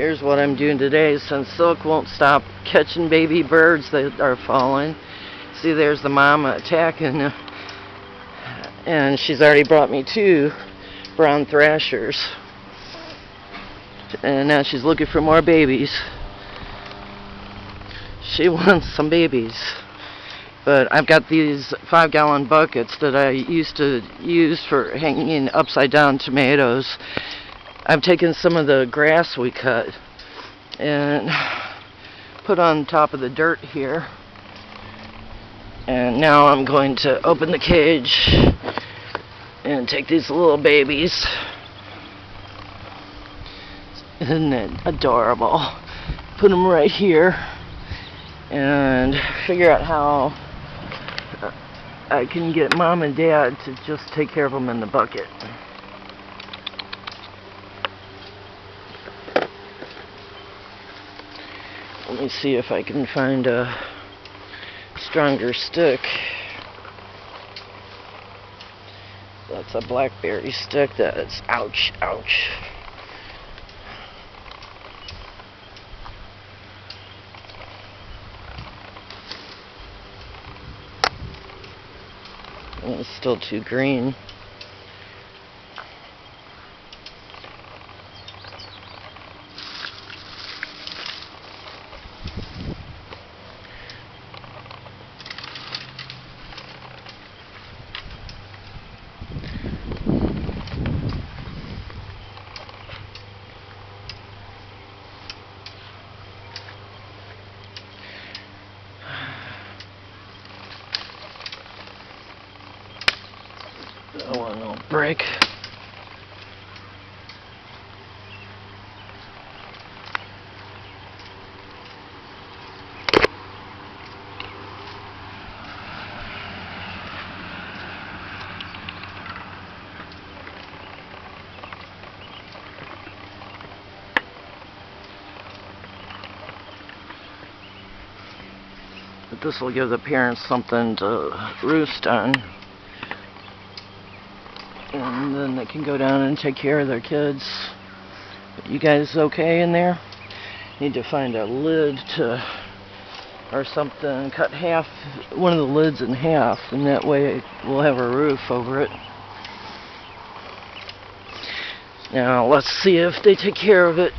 Here's what I'm doing today. Since Silk won't stop catching baby birds that are falling. See, there's the mama attacking, and she's already brought me 2 brown thrashers. And now she's looking for more babies. She wants some babies. But I've got these 5-gallon buckets that I used to use for hanging upside down tomatoes. I've taken some of the grass we cut and put on top of the dirt here. And now I'm going to open the cage and take these little babies. Isn't it adorable? Put them right here and figure out how I can get mom and dad to just take care of them in the bucket. Let me see if I can find a stronger stick. That's a blackberry stick. That's ouch, ouch. It's still too green. I want no break. But this will give the parents something to roost on. And then they can go down and take care of their kids. You guys okay in there? Need to find a lid or something, cut one of the lids in half, and that way we'll have a roof over it. Now let's see if they take care of it.